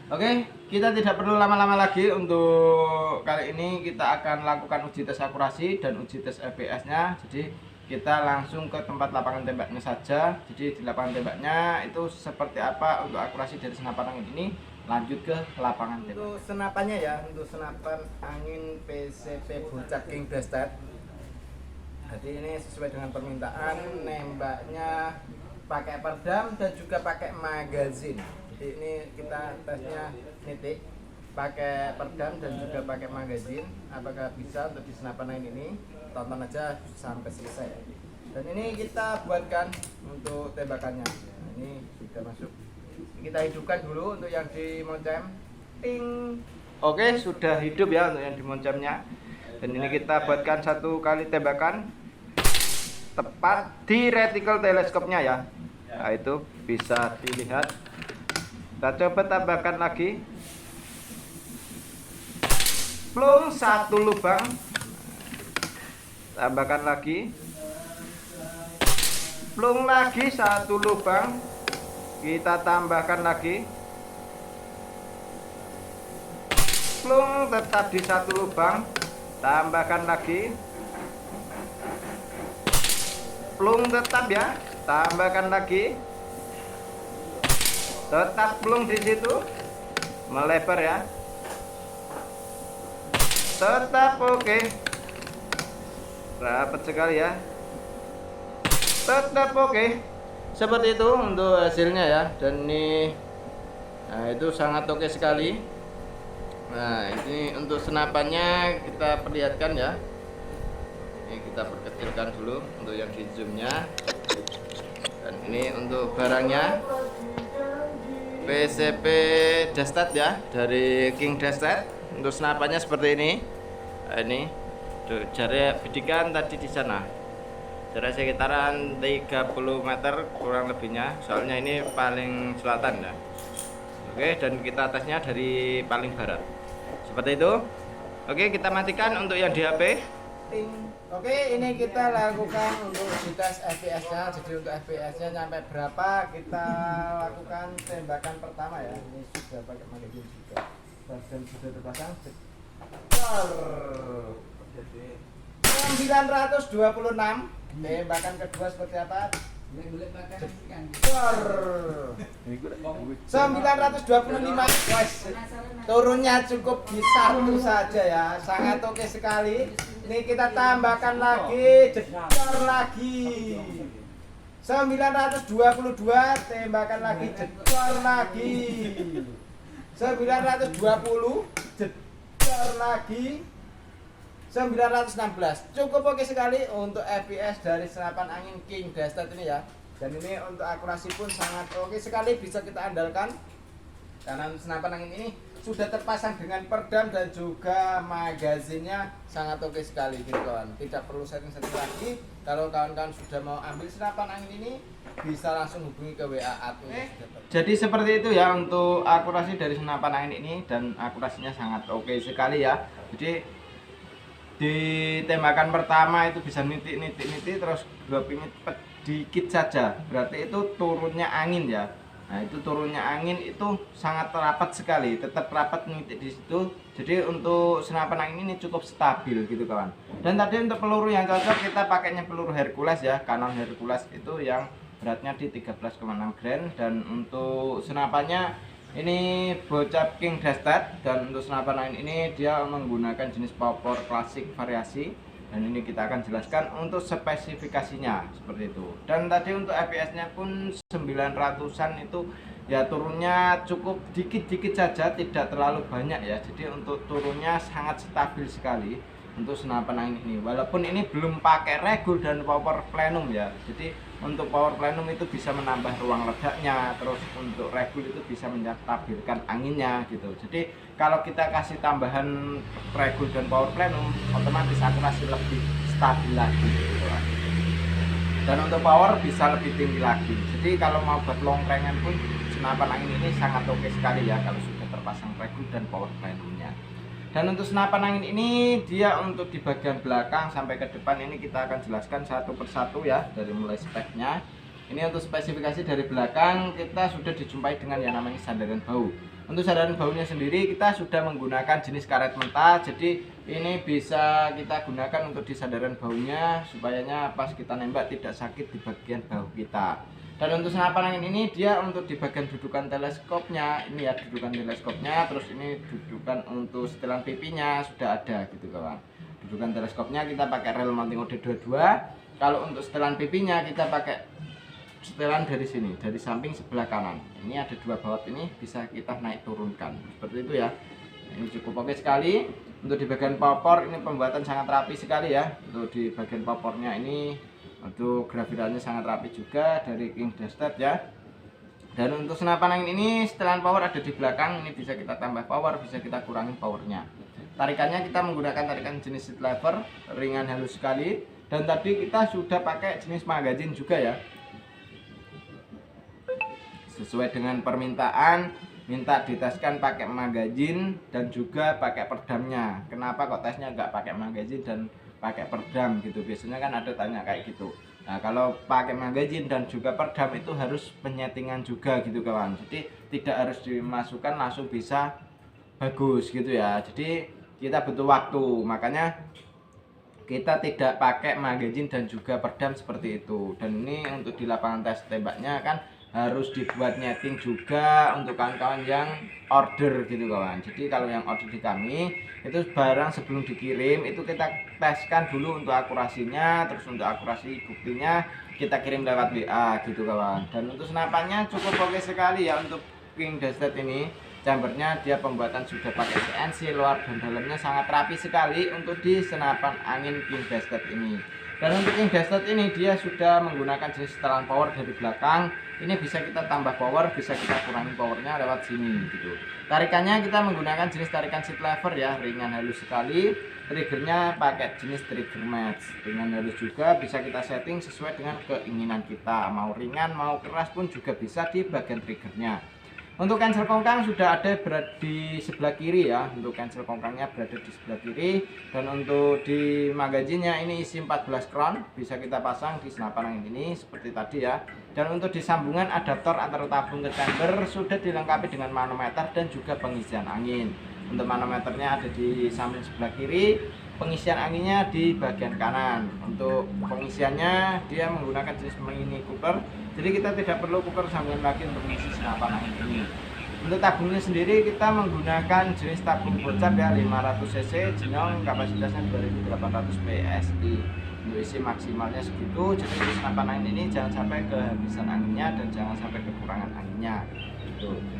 Oke, kita tidak perlu lama-lama lagi. Untuk kali ini kita akan lakukan uji tes akurasi dan uji tes FPS-nya. Jadi kita langsung ke tempat lapangan tembaknya saja. Jadi di lapangan tembaknya itu seperti apa untuk akurasi dari senapan angin ini. Lanjut ke lapangan tembak. Untuk senapannya ya, untuk senapan angin PCP Bocap King Blasted. Jadi ini sesuai dengan permintaan, nembaknya pakai peredam dan juga pakai magazin. Jadi ini kita tesnya nitik pakai peredam dan juga pakai magazin. Apakah bisa untuk di senapan angin ini? Tonton aja sampai selesai. Dan ini kita buatkan untuk tembakannya. Nah, ini sudah masuk. Kita hidupkan dulu untuk yang dimoncem. Ting. Oke, sudah hidup ya untuk yang dimoncemnya. Dan ini kita buatkan satu kali tembakan tepat di reticle teleskopnya ya. Nah, itu bisa dilihat. Kita coba tambahkan lagi. Plung satu lubang. Tambahkan lagi. Plung lagi satu lubang. Kita tambahkan lagi. Plung tetap di satu lubang. Tambahkan lagi. Plung tetap ya. Tambahkan lagi. Tetap plung di situ, melebar ya. Tetap oke. Rapat sekali ya. Tetap oke. Seperti itu untuk hasilnya ya. Dan ini, nah itu sangat oke sekali. Nah ini untuk senapannya kita perlihatkan ya. Ini kita perkecilkan dulu untuk yang di zoomnya. Dan ini untuk barangnya. PCP Blasted ya, dari King Blasted. Untuk senapannya seperti ini. Nah, ini jarak bidikan tadi di sana. Jarak sekitaran 30 meter kurang lebihnya. Soalnya ini paling selatan ya. Oke, dan kita tesnya dari paling barat. Seperti itu. Oke, kita matikan untuk yang di HP. Oke, ini kita lakukan untuk uji tes FPS-nya. Jadi untuk FPS-nya sampai berapa kita lakukan tembakan pertama ya. Ini sudah pakai magazin juga. Dan sudah terpasang. 926. Tembakan kedua seperti apa? 925. Wes, turunnya cukup di satu saja ya. Sangat oke sekali. Ini kita tambahkan lagi, jedor lagi. 922, tembakan lagi, jedor lagi. 920, jedor lagi. 916. Cukup oke sekali untuk FPS dari senapan angin King Blasted ini ya. Dan ini untuk akurasi pun sangat oke sekali, bisa kita andalkan. Karena senapan angin ini sudah terpasang dengan peredam dan juga magazinnya sangat oke sekali gitu kawan. Tidak perlu setting-setting lagi. Kalau kawan-kawan sudah mau ambil senapan angin ini, bisa langsung hubungi ke WA admin. Jadi seperti itu ya untuk akurasi dari senapan angin ini, dan akurasinya sangat oke sekali ya. Jadi di tembakan pertama itu bisa nitik terus dropping dikit saja, berarti itu turunnya angin ya. Nah itu turunnya angin itu sangat rapat sekali, tetap rapat nitik di situ. Jadi untuk senapan angin ini cukup stabil gitu kawan. Dan tadi untuk peluru yang cocok kita pakainya peluru Hercules ya, Canon Hercules itu yang beratnya di 13,6 gram. Dan untuk senapannya ini Bocap King Blasted, dan untuk senapan angin ini dia menggunakan jenis popor klasik variasi. Dan ini kita akan jelaskan untuk spesifikasinya seperti itu. Dan tadi untuk FPS-nya pun 900-an itu ya, turunnya cukup dikit-dikit saja, tidak terlalu banyak ya. Jadi untuk turunnya sangat stabil sekali untuk senapan angin ini. Walaupun ini belum pakai regul dan power plenum ya. Jadi untuk power plenum itu bisa menambah ruang ledaknya, terus untuk regul itu bisa menstabilkan anginnya gitu. Jadi kalau kita kasih tambahan regul dan power plenum, otomatis akurasi lebih stabil lagi gitu. Dan untuk power bisa lebih tinggi lagi. Jadi kalau mau buat longkrengan pun senapan angin ini sangat oke sekali ya, kalau sudah terpasang regul dan power plenumnya. Dan untuk senapan angin ini dia untuk di bagian belakang sampai ke depan ini kita akan jelaskan satu persatu ya, dari mulai speknya. Ini untuk spesifikasi dari belakang kita sudah dijumpai dengan yang namanya sandaran bau. Untuk sandaran baunya sendiri kita sudah menggunakan jenis karet mentah, jadi ini bisa kita gunakan untuk di sandaran baunya supaya pas kita nembak tidak sakit di bagian bau kita. Dan untuk senapan angin ini dia untuk di bagian dudukan teleskopnya, ini ya dudukan teleskopnya, terus ini dudukan untuk setelan pipinya sudah ada gitu kawan. Dudukan teleskopnya kita pakai rel mounting OD22. Kalau untuk setelan pipinya kita pakai setelan dari sini, dari samping sebelah kanan. Ini ada 2 baut, ini bisa kita naik turunkan seperti itu ya. Ini cukup oke sekali. Untuk di bagian popor ini pembuatan sangat rapi sekali ya. Untuk di bagian popornya ini untuk grafirannya sangat rapi juga dari King Destet ya. Dan untuk senapan angin ini setelan power ada di belakang, ini bisa kita tambah power, bisa kita kurangin powernya. Tarikannya kita menggunakan tarikan jenis seat lever, ringan halus sekali. Dan tadi kita sudah pakai jenis magazine juga ya. Sesuai dengan permintaan, minta diteskan pakai magazine dan juga pakai perdamnya. Kenapa kok tesnya nggak pakai magazine dan pakai perdam gitu? Biasanya kan ada tanya kayak gitu. Nah, kalau pakai magazine dan juga perdam itu harus penyetingan juga gitu kawan. Jadi tidak harus dimasukkan langsung bisa bagus gitu ya. Jadi kita butuh waktu, makanya kita tidak pakai magazine dan juga perdam seperti itu. Dan ini untuk di lapangan tes tembaknya kan harus dibuat netting juga untuk kawan-kawan yang order gitu kawan. Jadi kalau yang order di kami itu barang sebelum dikirim itu kita teskan dulu untuk akurasinya, terus untuk akurasi buktinya kita kirim lewat WA gitu kawan. Dan untuk senapannya cukup oke sekali ya untuk King Destet ini. Chambernya dia pembuatan sudah pakai CNC, luar dan dalamnya sangat rapi sekali untuk di senapan angin King Destet ini. Dan untuk King Destet ini dia sudah menggunakan jenis setelan power dari belakang. Ini bisa kita tambah power, bisa kita kurangi powernya lewat sini gitu. Tarikannya kita menggunakan jenis tarikan seat lever ya, ringan halus sekali. Triggernya pakai jenis trigger match, ringan halus juga, bisa kita setting sesuai dengan keinginan kita. Mau ringan, mau keras pun juga bisa di bagian triggernya. Untuk cancel kongkang sudah ada berada di sebelah kiri ya. Untuk cancel kongkangnya berada di sebelah kiri. Dan untuk di magazinnya ini isi 14 crown, bisa kita pasang di senapan angin ini seperti tadi ya. Dan untuk di sambungan adaptor antara tabung ke chamber sudah dilengkapi dengan manometer dan juga pengisian angin. Untuk manometernya ada di samping sebelah kiri, pengisian anginnya di bagian kanan. Untuk pengisiannya dia menggunakan jenis mini cooker, jadi kita tidak perlu cooker sambungan lagi untuk mengisi senapan angin ini. Untuk tabungnya sendiri kita menggunakan jenis tabung bocap ya, 500 cc jenong, kapasitasnya 2800 PSI. Untuk isi maksimalnya segitu, jadi senapan angin ini jangan sampai kehabisan anginnya dan jangan sampai kekurangan anginnya.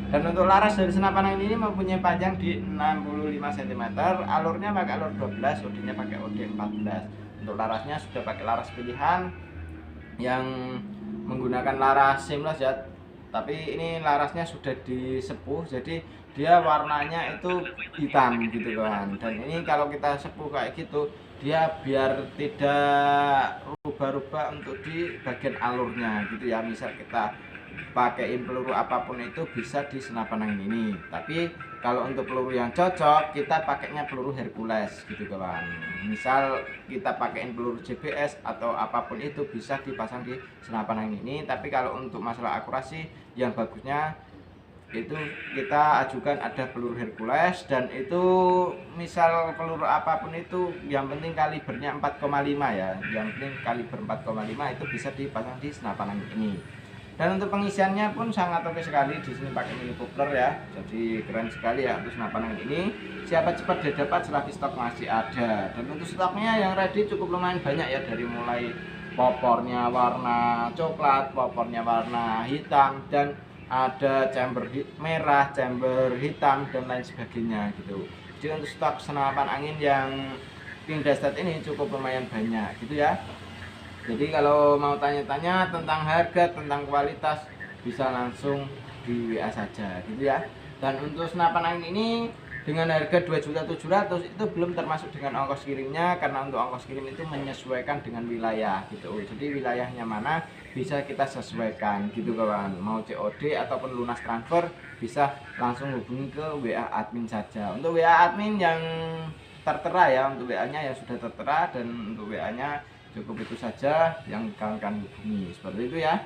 Dan untuk laras dari senapan angin ini mempunyai panjang di 65 cm, alurnya pakai alur 12, OD-nya pakai OD 14. Untuk larasnya sudah pakai laras pilihan yang menggunakan laras seamless ya, tapi ini larasnya sudah disepuh, jadi dia warnanya itu hitam gitu kan. Dan ini kalau kita sepuh kayak gitu, dia biar tidak rubah-rubah untuk di bagian alurnya gitu ya. Misal kita pakaiin peluru apapun itu bisa di senapan angin ini, tapi kalau untuk peluru yang cocok kita pakainya peluru Hercules gitu kawan. Misal kita pakaiin peluru JBS atau apapun itu bisa dipasang di senapan angin ini, tapi kalau untuk masalah akurasi yang bagusnya itu kita ajukan ada peluru Hercules. Dan itu misal peluru apapun itu yang penting kalibernya 4,5 ya, yang penting kaliber 4,5 itu bisa dipasang di senapan angin ini. Dan untuk pengisiannya pun sangat oke sekali, di sini pakai mini coupler ya, jadi keren sekali ya untuk senapan angin ini. Siapa cepat dia dapat selagi stok masih ada. Dan untuk stoknya yang ready cukup lumayan banyak ya, dari mulai popornya warna coklat, popornya warna hitam, dan ada chamber merah, chamber hitam dan lain sebagainya gitu. Jadi untuk stok senapan angin yang King Destet ini cukup lumayan banyak gitu ya. Jadi kalau mau tanya-tanya tentang harga, tentang kualitas, bisa langsung di WA saja gitu ya. Dan untuk senapan angin ini dengan harga 2.700.000 itu belum termasuk dengan ongkos kirimnya, karena untuk ongkos kirim itu menyesuaikan dengan wilayah gitu. Jadi wilayahnya mana bisa kita sesuaikan gitu kawan. Mau COD ataupun lunas transfer bisa langsung hubungi ke WA admin saja. Untuk WA admin yang tertera ya, untuk WA-nya yang sudah tertera, dan untuk WA-nya cukup itu saja yang kalian hubungi seperti itu ya.